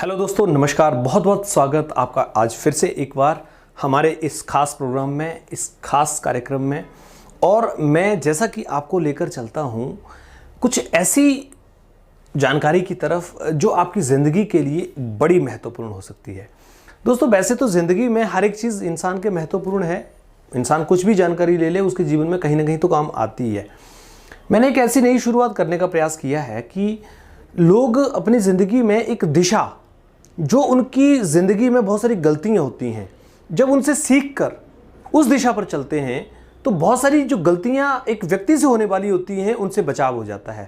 Hello दोस्तों, नमस्कार। बहुत बहुत स्वागत आपका आज फिर से एक बार हमारे इस खास प्रोग्राम में, इस खास कार्यक्रम में। और मैं जैसा कि आपको लेकर चलता हूँ कुछ ऐसी जानकारी की तरफ जो आपकी ज़िंदगी के लिए बड़ी महत्वपूर्ण हो सकती है। दोस्तों, वैसे तो ज़िंदगी में हर एक चीज़ इंसान के महत्वपूर्ण है। इंसान कुछ भी जानकारी ले ले, उसके जीवन में कहीं ना कहीं तो काम आती है। मैंने एक ऐसी नई शुरुआत करने का प्रयास किया है कि लोग अपनी ज़िंदगी में एक दिशा, जो उनकी ज़िंदगी में बहुत सारी गलतियां होती हैं, जब उनसे सीख कर उस दिशा पर चलते हैं तो बहुत सारी जो गलतियां एक व्यक्ति से होने वाली होती हैं उनसे बचाव हो जाता है।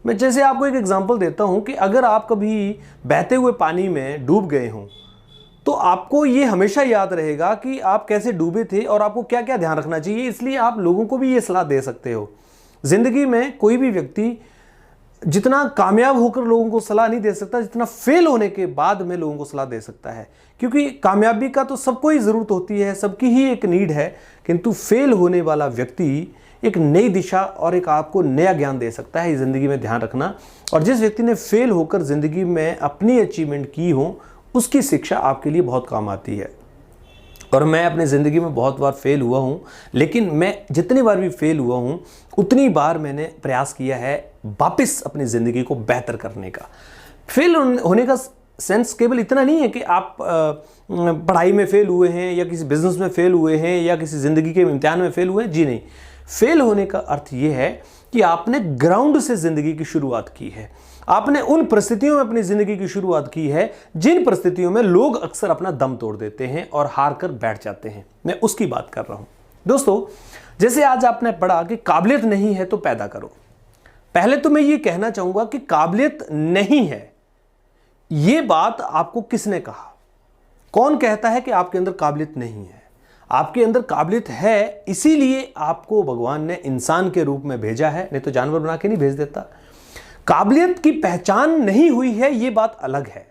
मैं जैसे आपको एक एग्जांपल देता हूं कि अगर आप कभी बहते हुए पानी में डूब गए हों तो आपको ये हमेशा याद रहेगा कि आप कैसे डूबे थे और आपको क्या क्या ध्यान रखना चाहिए। इसलिए आप लोगों को भी ये सलाह दे सकते हो। ज़िंदगी में कोई भी व्यक्ति जितना कामयाब होकर लोगों को सलाह नहीं दे सकता, जितना फेल होने के बाद में लोगों को सलाह दे सकता है। क्योंकि कामयाबी का तो सबको ही ज़रूरत होती है, सबकी ही एक नीड है, किंतु फेल होने वाला व्यक्ति एक नई दिशा और एक आपको नया ज्ञान दे सकता है। ज़िंदगी में ध्यान रखना। और जिस व्यक्ति ने फेल होकर ज़िंदगी में अपनी अचीवमेंट की हो, उसकी शिक्षा आपके लिए बहुत काम आती है। और मैं अपनी ज़िंदगी में बहुत बार फेल हुआ हूँ, लेकिन मैं जितनी बार भी फेल हुआ हूँ उतनी बार मैंने प्रयास किया है वापस अपनी ज़िंदगी को बेहतर करने का। फेल होने का सेंस केवल इतना नहीं है कि आप पढ़ाई में फेल हुए हैं या किसी बिजनेस में फेल हुए हैं या किसी ज़िंदगी के इम्तिहान में फेल हुए हैं। जी नहीं, फेल होने का अर्थ ये है कि आपने ग्राउंड से ज़िंदगी की शुरुआत की है। आपने उन परिस्थितियों में अपनी ज़िंदगी की शुरुआत की है जिन परिस्थितियों में लोग अक्सर अपना दम तोड़ देते हैं और हार कर बैठ जाते हैं। मैं उसकी बात कर रहा हूं। दोस्तों, जैसे आज आपने पढ़ा कि काबिलियत नहीं है तो पैदा करो। पहले तो मैं ये कहना चाहूंगा कि काबिलियत नहीं है, ये बात आपको किसने कहा? कौन कहता है कि आपके अंदर काबिलियत नहीं है? आपके अंदर काबिलियत है, इसीलिए आपको भगवान ने इंसान के रूप में भेजा है, नहीं तो जानवर बना के नहीं भेज देता। काबिलियत की पहचान नहीं हुई है, यह बात अलग है,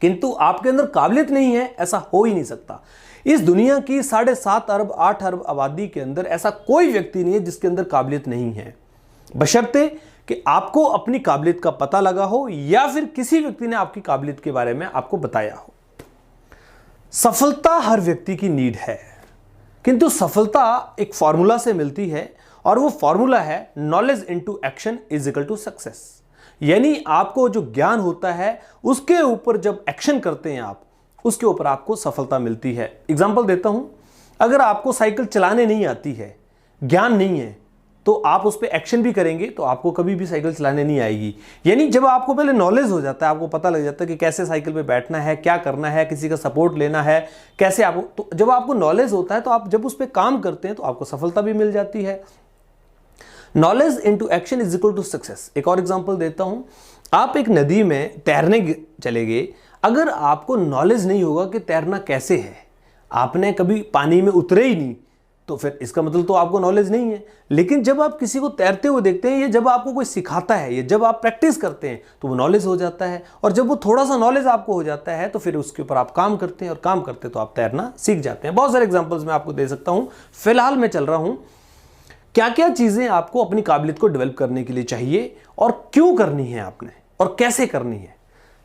किंतु आपके अंदर काबिलियत नहीं है ऐसा हो ही नहीं सकता। इस दुनिया की 7.5 अरब 8 अरब आबादी के अंदर ऐसा कोई व्यक्ति नहीं है जिसके अंदर काबिलियत नहीं है, बशर्ते कि आपको अपनी काबिलियत का पता लगा हो या फिर किसी व्यक्ति ने आपकी काबिलियत के बारे में आपको बताया हो। सफलता हर व्यक्ति की नीड है, किंतु सफलता एक फॉर्मूला से मिलती है और वो फॉर्मूला है knowledge into action is equal to success. यानी आपको जो ज्ञान होता है उसके ऊपर जब एक्शन करते हैं आप, उसके ऊपर आपको सफलता मिलती है। एग्जांपल देता हूं, अगर आपको साइकिल चलाने नहीं आती है, ज्ञान नहीं है, तो आप उस पर एक्शन भी करेंगे तो आपको कभी भी साइकिल चलाने नहीं आएगी। यानी जब आपको पहले नॉलेज हो जाता है, आपको पता लग जाता है कि कैसे साइकिल पे बैठना है, क्या करना है, किसी का सपोर्ट लेना है, कैसे आपको, तो जब आपको नॉलेज होता है तो आप जब उस पर काम करते हैं तो आपको सफलता भी मिल जाती है। Knowledge into action is equal to success. एक और एग्जांपल देता हूं, आप एक नदी में तैरने चले गए, अगर आपको नॉलेज नहीं होगा कि तैरना कैसे है, आपने कभी पानी में उतरे ही नहीं, तो फिर इसका मतलब तो आपको नॉलेज नहीं है। लेकिन जब आप किसी को तैरते हुए देखते हैं या जब आपको कोई सिखाता है या जब आप प्रैक्टिस करते हैं तो वो नॉलेज हो जाता है। और जब वो थोड़ा सा नॉलेज आपको हो जाता है तो फिर उसके ऊपर आप काम करते हैं और काम करते तो आप तैरना सीख जाते हैं। बहुत सारे एग्जाम्पल्स मैं आपको दे सकता हूं। फिलहाल मैं चल रहा हूं क्या क्या चीजें आपको अपनी काबिलियत को डेवलप करने के लिए चाहिए और क्यों करनी है आपने और कैसे करनी है,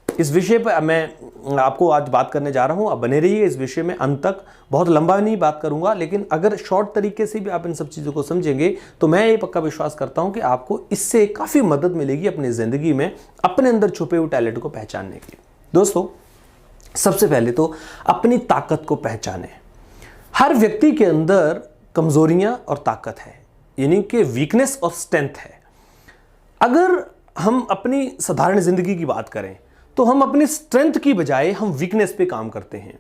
इस विषय पर मैं आपको आज बात करने जा रहा हूं। आप बने रहिए इस विषय में अंत तक। बहुत लंबा नहीं बात करूंगा, लेकिन अगर शॉर्ट तरीके से भी आप इन सब चीज़ों को समझेंगे तो मैं ये पक्का विश्वास करता हूं कि आपको इससे काफ़ी मदद मिलेगी अपनी ज़िंदगी में अपने अंदर छुपे हुए टैलेंट को पहचानने की। दोस्तों, सबसे पहले तो अपनी ताकत को पहचानें। हर व्यक्ति के अंदर कमज़ोरियाँ और ताकत है, यानी कि वीकनेस और स्ट्रेंथ है। अगर हम अपनी साधारण ज़िंदगी की बात करें तो हम अपनी स्ट्रेंथ की बजाय हम वीकनेस पे काम करते हैं।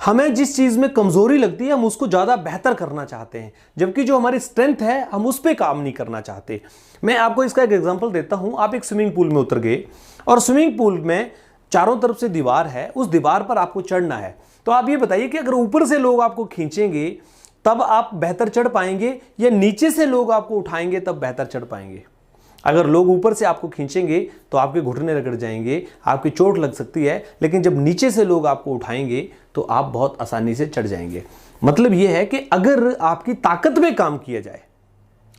हमें जिस चीज़ में कमज़ोरी लगती है हम उसको ज़्यादा बेहतर करना चाहते हैं, जबकि जो हमारी स्ट्रेंथ है हम उस पर काम नहीं करना चाहते। मैं आपको इसका एक एग्जांपल देता हूं। आप एक स्विमिंग पूल में उतर गए और स्विमिंग पूल में चारों तरफ से दीवार है, उस दीवार पर आपको चढ़ना है। तो आप ये बताइए कि अगर ऊपर से लोग आपको खींचेंगे तब आप बेहतर चढ़ पाएंगे या नीचे से लोग आपको उठाएंगे तब बेहतर चढ़ पाएंगे? अगर लोग ऊपर से आपको खींचेंगे तो आपके घुटने रगड़ जाएंगे, आपकी चोट लग सकती है, लेकिन जब नीचे से लोग आपको उठाएंगे तो आप बहुत आसानी से चढ़ जाएंगे। मतलब यह है कि अगर आपकी ताकत में काम किया जाए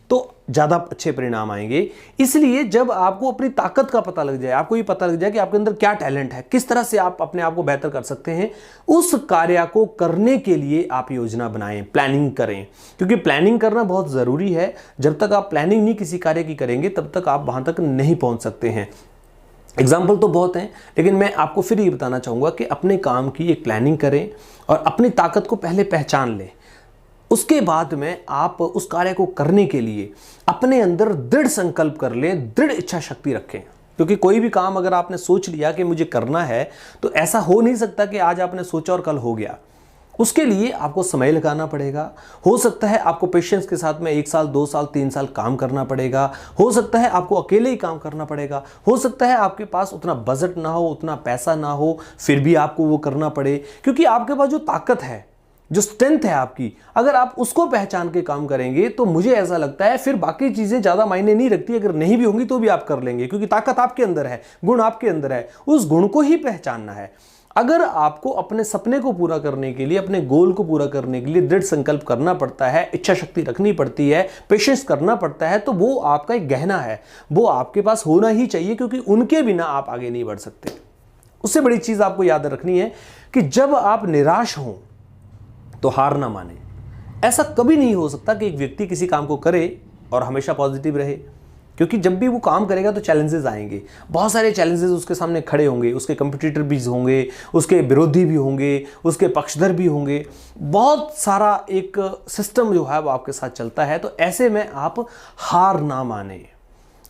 तो ज़्यादा अच्छे परिणाम आएंगे। इसलिए जब आपको अपनी ताकत का पता लग जाए, आपको ये पता लग जाए कि आपके अंदर क्या टैलेंट है, किस तरह से आप अपने आप को बेहतर कर सकते हैं, उस कार्य को करने के लिए आप योजना बनाएं, प्लानिंग करें। क्योंकि प्लानिंग करना बहुत ज़रूरी है। जब तक आप प्लानिंग नहीं किसी कार्य की करेंगे तब तक आप वहाँ तक नहीं पहुँच सकते हैं। एग्जाम्पल तो बहुत हैं, लेकिन मैं आपको फिर ये बताना चाहूँगा कि अपने काम की एक प्लानिंग करें और अपनी ताकत को पहले पहचान लें। उसके बाद में आप उस कार्य को करने के लिए अपने अंदर दृढ़ संकल्प कर लें, दृढ़ इच्छा शक्ति रखें। क्योंकि कोई भी काम अगर आपने सोच लिया कि मुझे करना है, तो ऐसा हो नहीं सकता कि आज आपने सोचा और कल हो गया। उसके लिए आपको समय लगाना पड़ेगा। हो सकता है आपको पेशेंस के साथ में 1 साल, 2 साल, 3 साल काम करना पड़ेगा। हो सकता है आपको अकेले ही काम करना पड़ेगा। हो सकता है आपके पास उतना बजट ना हो, उतना पैसा ना हो, फिर भी आपको वो करना पड़े। क्योंकि आपके पास जो ताकत है, जो स्ट्रेंथ है आपकी, अगर आप उसको पहचान के काम करेंगे तो मुझे ऐसा लगता है फिर बाकी चीजें ज्यादा मायने नहीं रखती। अगर नहीं भी होंगी तो भी आप कर लेंगे, क्योंकि ताकत आपके अंदर है, गुण आपके अंदर है। उस गुण को ही पहचानना है। अगर आपको अपने सपने को पूरा करने के लिए, अपने गोल को पूरा करने के लिए दृढ़ संकल्प करना पड़ता है, इच्छा शक्ति रखनी पड़ती है, पेशेंस करना पड़ता है, तो वो आपका एक गहना है, वो आपके पास होना ही चाहिए। क्योंकि उनके बिना आप आगे नहीं बढ़ सकते। उससे बड़ी चीज आपको याद रखनी है कि जब आप निराश हों तो हार ना माने। ऐसा कभी नहीं हो सकता कि एक व्यक्ति किसी काम को करे और हमेशा पॉजिटिव रहे। क्योंकि जब भी वो काम करेगा तो चैलेंजेस आएंगे, बहुत सारे चैलेंजेस उसके सामने खड़े होंगे। उसके कंपटीटर भी होंगे, उसके विरोधी भी होंगे, उसके पक्षधर भी होंगे। बहुत सारा एक सिस्टम जो है वो आपके साथ चलता है। तो ऐसे में आप हार ना माने,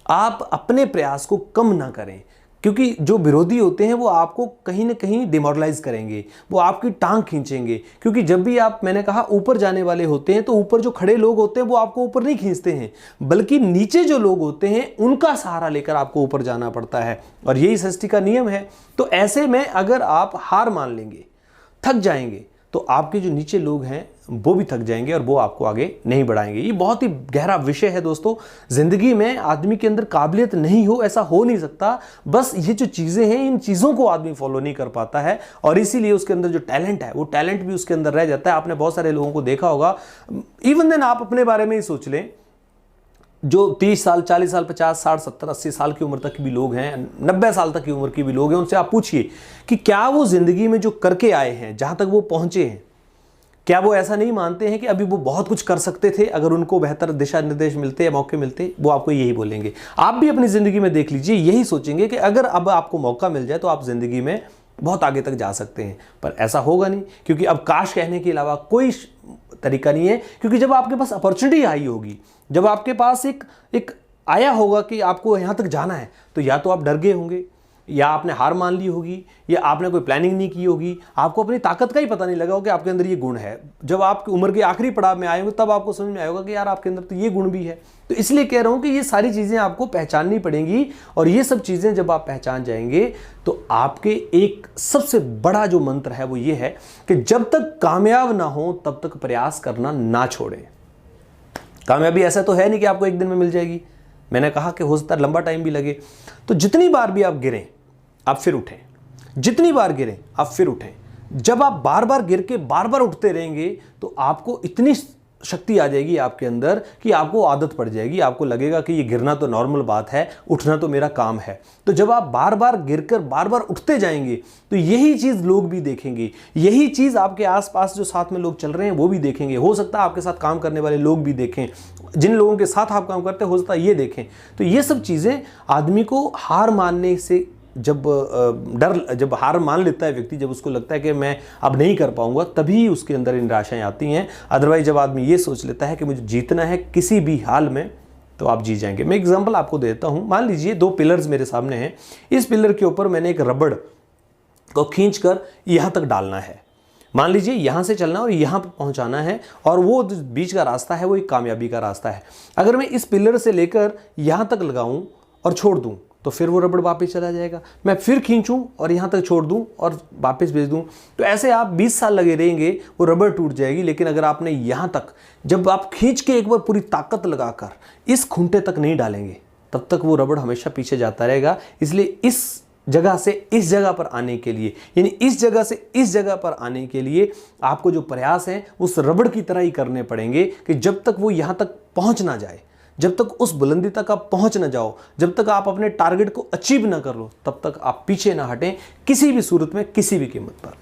आप अपने प्रयास को कम ना करें। क्योंकि जो विरोधी होते हैं वो आपको कहीं ना कहीं डिमोरलाइज करेंगे, वो आपकी टांग खींचेंगे। क्योंकि जब भी आप, मैंने कहा, ऊपर जाने वाले होते हैं तो ऊपर जो खड़े लोग होते हैं वो आपको ऊपर नहीं खींचते हैं, बल्कि नीचे जो लोग होते हैं उनका सहारा लेकर आपको ऊपर जाना पड़ता है। और यही सृष्टि का नियम है। तो ऐसे में अगर आप हार मान लेंगे, थक जाएंगे, तो आपके जो नीचे लोग हैं वो भी थक जाएंगे और वो आपको आगे नहीं बढ़ाएंगे। ये बहुत ही गहरा विषय है दोस्तों। जिंदगी में आदमी के अंदर काबिलियत नहीं हो, ऐसा हो नहीं सकता। बस ये जो चीजें हैं, इन चीजों को आदमी फॉलो नहीं कर पाता है, और इसीलिए उसके अंदर जो टैलेंट है वो टैलेंट भी उसके अंदर रह जाता है। आपने बहुत सारे लोगों को देखा होगा, इवन देन आप अपने बारे में ही सोच लें, जो 30 साल, 40 साल, 50, 60, 70, 80 साल की उम्र तक के भी लोग हैं, 90 साल तक की उम्र के भी लोग हैं, उनसे आप पूछिए कि क्या वो जिंदगी में जो करके आए हैं, जहां तक वो पहुंचे हैं, क्या वो ऐसा नहीं मानते हैं कि अभी वो बहुत कुछ कर सकते थे अगर उनको बेहतर दिशा निर्देश मिलते या मौके मिलते? वो आपको यही बोलेंगे। आप भी अपनी जिंदगी में देख लीजिए, यही सोचेंगे कि अगर अब आपको मौका मिल जाए तो आप जिंदगी में बहुत आगे तक जा सकते हैं। पर ऐसा होगा नहीं, क्योंकि अब काश कहने के अलावा कोई तरीका नहीं है। क्योंकि जब आपके पास अपॉर्चुनिटी आई होगी, जब आपके पास एक आया होगा कि आपको यहाँ तक जाना है, तो या तो आप डर गए होंगे, या आपने हार मान ली होगी, या आपने कोई प्लानिंग नहीं की होगी, आपको अपनी ताकत का ही पता नहीं लगा होगा कि आपके अंदर ये गुण है। जब आपकी उम्र के आखिरी पड़ाव में आए होंगे तब आपको समझ में आएगा कि यार आपके अंदर तो ये गुण भी है। तो इसलिए कह रहा हूं कि ये सारी चीजें आपको पहचाननी पड़ेंगी, और ये सब चीजें जब आप पहचान जाएंगे तो आपके एक सबसे बड़ा जो मंत्र है वो ये है कि जब तक कामयाब ना हो तब तक प्रयास करना ना छोड़ें। कामयाबी ऐसा तो है नहीं कि आपको एक दिन में मिल जाएगी। मैंने कहा कि हो सकता है लंबा टाइम भी लगे। तो जितनी बार भी आप गिरें आप फिर उठें, जितनी बार गिरें आप फिर उठें। जब आप बार बार गिर के बार बार उठते रहेंगे तो आपको इतनी शक्ति आ जाएगी आपके अंदर कि आपको आदत पड़ जाएगी। आपको लगेगा कि ये गिरना तो नॉर्मल बात है, उठना तो मेरा काम है। तो जब आप बार बार गिरकर बार बार उठते जाएंगे तो यही चीज़ लोग भी देखेंगे, यही चीज़ आपके आसपास जो साथ में लोग चल रहे हैं वो भी देखेंगे। हो सकता है आपके साथ काम करने वाले लोग भी देखें, जिन लोगों के साथ आप काम करते हैं हो सकता है ये देखें। तो ये सब चीज़ें आदमी को हार मानने से, जब हार मान लेता है व्यक्ति, जब उसको लगता है कि मैं अब नहीं कर पाऊंगा, तभी उसके अंदर निराशाएं आती हैं। अदरवाइज जब आदमी ये सोच लेता है कि मुझे जीतना है किसी भी हाल में, तो आप जीत जाएंगे। मैं एग्जांपल आपको देता हूं। मान लीजिए 2 पिलर्स मेरे सामने हैं। इस पिलर के ऊपर मैंने एक रबड़ को खींचकर यहां तक डालना है। मान लीजिए यहां से चलना और यहां पर पहुंचाना है, और वो बीच का रास्ता है वो एक कामयाबी का रास्ता है। अगर मैं इस पिलर से लेकर यहां तक लगाऊं और छोड़ दूं तो फिर वो रबड़ वापस चला जाएगा। मैं फिर खींचूं और यहां तक छोड़ दूं और वापस भेज दूं, तो ऐसे आप 20 साल लगे रहेंगे, वो रबड़ टूट जाएगी। लेकिन अगर आपने यहां तक, जब आप खींच के एक बार पूरी ताकत लगाकर इस खूंटे तक नहीं डालेंगे, तब तक वो रबड़ हमेशा पीछे जाता रहेगा। इसलिए इस जगह से इस जगह पर आने के लिए, यानी इस जगह से इस जगह पर आने के लिए आपको जो प्रयास है उस रबड़ की तरह ही करने पड़ेंगे कि जब तक वो यहां तक पहुंच ना जाए, जब तक उस बुलंदी तक आप पहुंच ना जाओ, जब तक आप अपने टारगेट को अचीव ना कर लो, तब तक आप पीछे ना हटें किसी भी सूरत में, किसी भी कीमत पर।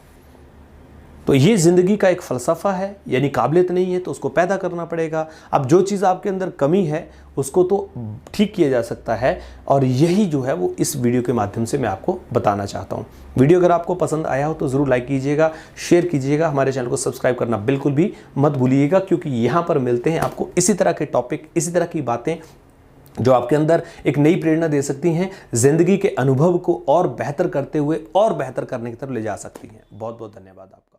तो ये ज़िंदगी का एक फ़लसफ़ा है, यानी काबिलियत नहीं है तो उसको पैदा करना पड़ेगा। अब जो चीज़ आपके अंदर कमी है उसको तो ठीक किया जा सकता है, और यही जो है वो इस वीडियो के माध्यम से मैं आपको बताना चाहता हूँ। वीडियो अगर आपको पसंद आया हो तो ज़रूर लाइक कीजिएगा, शेयर कीजिएगा, हमारे चैनल को सब्सक्राइब करना बिल्कुल भी मत भूलिएगा, क्योंकि यहाँ पर मिलते हैं आपको इसी तरह के टॉपिक, इसी तरह की बातें जो आपके अंदर एक नई प्रेरणा दे सकती हैं, ज़िंदगी के अनुभव को और बेहतर करते हुए और बेहतर करने की तरफ ले जा सकती हैं। बहुत बहुत धन्यवाद आपका।